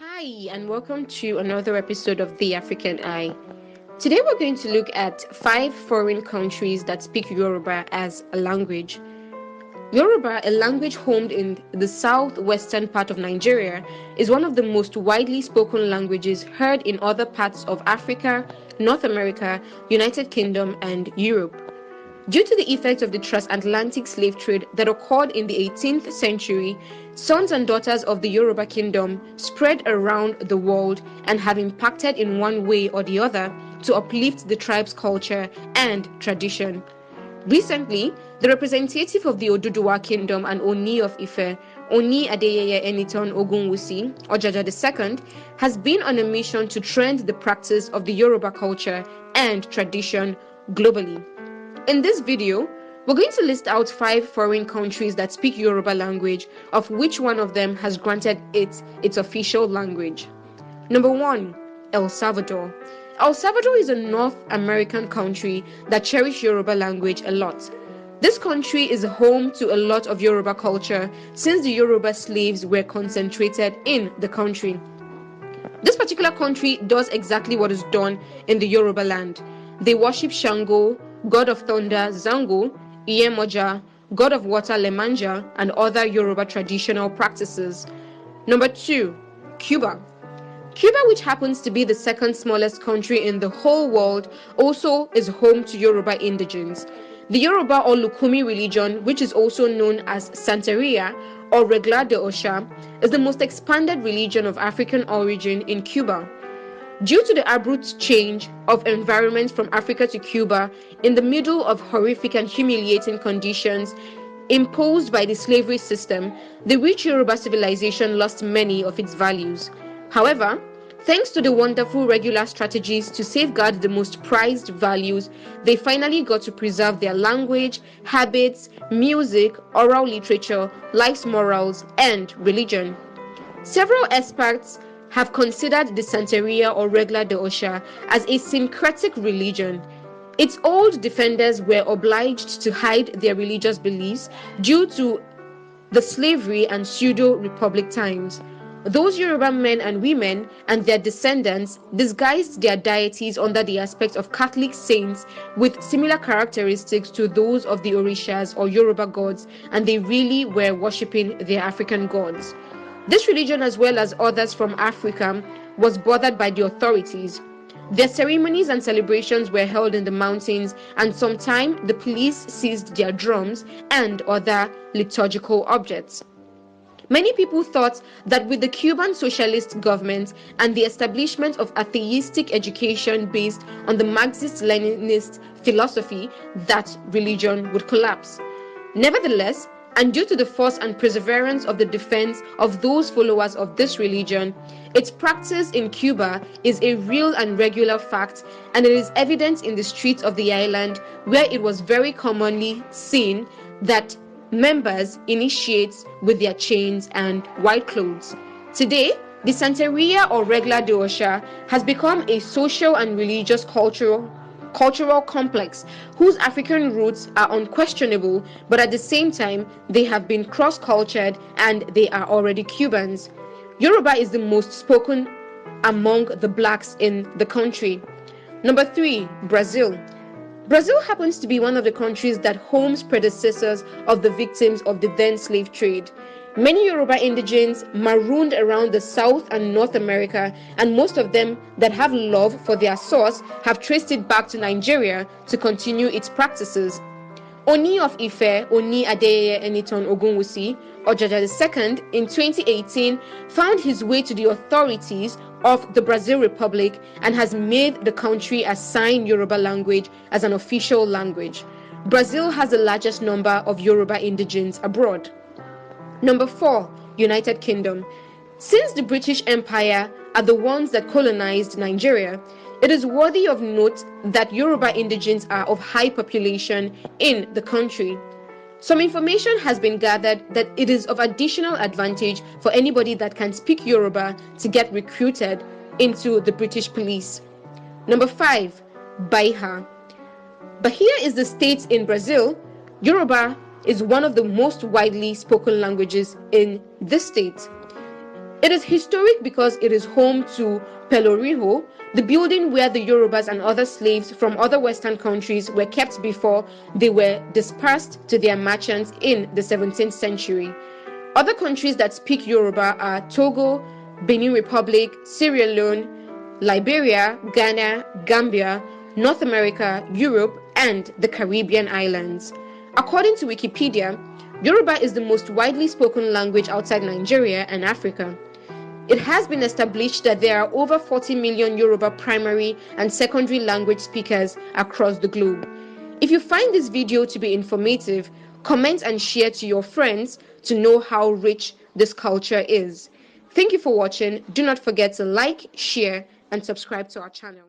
Hi, and welcome to another episode of The African Eye. Today, we're going to look at 5 foreign countries that speak Yoruba as a language. Yoruba, a language homed in the southwestern part of Nigeria, is one of the most widely spoken languages heard in other parts of Africa, North America, United Kingdom, and Europe. Due to the effect of the transatlantic slave trade that occurred in the 18th century, sons and daughters of the Yoruba kingdom spread around the world and have impacted in one way or the other to uplift the tribe's culture and tradition. Recently, the representative of the Oduduwa kingdom and Oni of Ife, Oni Adeyeye Enitan Ogunwusi, Ojaja II, has been on a mission to trend the practice of the Yoruba culture and tradition globally. In this video, we're going to list out 5 foreign countries that speak Yoruba language, of which one of them has granted it its official language. Number 1, El Salvador. El Salvador is a North American country that cherishes Yoruba language a lot. This country is home to a lot of Yoruba culture since the Yoruba slaves were concentrated in the country. This particular country does exactly what is done in the Yoruba land. They worship Shango, god of thunder Zango, Iyemoja, god of water Lemanja, and other Yoruba traditional practices. Number 2, Cuba. Cuba, which happens to be the second smallest country in the whole world, also is home to Yoruba indigenes. The Yoruba or Lukumi religion, which is also known as Santeria or Regla de Osha, is the most expanded religion of African origin in Cuba. Due to the abrupt change of environment from Africa to Cuba in the middle of horrific and humiliating conditions imposed by the slavery system, the rich Yoruba civilization lost many of its values. However, thanks to the wonderful regular strategies to safeguard the most prized values, they finally got to preserve their language, habits, music, oral literature, life's morals, and religion. Several experts have considered the Santeria or Regla de Osha as a syncretic religion. Its old defenders were obliged to hide their religious beliefs due to the slavery and pseudo-republic times. Those Yoruba men and women and their descendants disguised their deities under the aspect of Catholic saints with similar characteristics to those of the Orishas or Yoruba gods, and they really were worshipping their African gods. This religion, as well as others from Africa, was bothered by the authorities. Their ceremonies and celebrations were held in the mountains, and sometimes the police seized their drums and other liturgical objects. Many people thought that with the Cuban socialist government and the establishment of atheistic education based on the Marxist-Leninist philosophy, that religion would collapse. Nevertheless, and due to the force and perseverance of the defense of those followers of this religion, its practice in Cuba is a real and regular fact, and it is evident in the streets of the island, where it was very commonly seen that members initiate with their chains and white clothes. Today, the Santeria or Regla de Osha has become a social and religious cultural complex whose African roots are unquestionable, but at the same time they have been cross-cultured and they are already Cubans. Yoruba is the most spoken among the blacks in the country. Number 3, Brazil. Brazil happens to be one of the countries that homes predecessors of the victims of the then slave trade. Many Yoruba indigenes marooned around the South and North America, and most of them that have love for their source have traced it back to Nigeria to continue its practices. Oni of Ife, Oni Adeyeye Enitan Ogunwusi, Ojaja II, in 2018 found his way to the authorities of the Brazil Republic and has made the country assign Yoruba language as an official language. Brazil has the largest number of Yoruba indigenes abroad. Number 4, United Kingdom. Since the British Empire are the ones that colonized Nigeria, it is worthy of note that Yoruba indigenes are of high population in the country. Some information has been gathered that it is of additional advantage for anybody that can speak Yoruba to get recruited into the British police. Number 5, Bahia. Bahia is the state in Brazil. Yoruba is one of the most widely spoken languages in this state. It is historic because it is home to Peloriho, the building where the Yorubas and other slaves from other Western countries were kept before they were dispersed to their merchants in the 17th century. Other countries that speak Yoruba are Togo, Benin Republic, Sierra Leone, Liberia, Ghana, Gambia, North America, Europe, and the Caribbean islands. According to Wikipedia, Yoruba is the most widely spoken language outside Nigeria and Africa. It has been established that there are over 40 million Yoruba primary and secondary language speakers across the globe. If you find this video to be informative, comment and share to your friends to know how rich this culture is. Thank you for watching. Do not forget to like, share, and subscribe to our channel.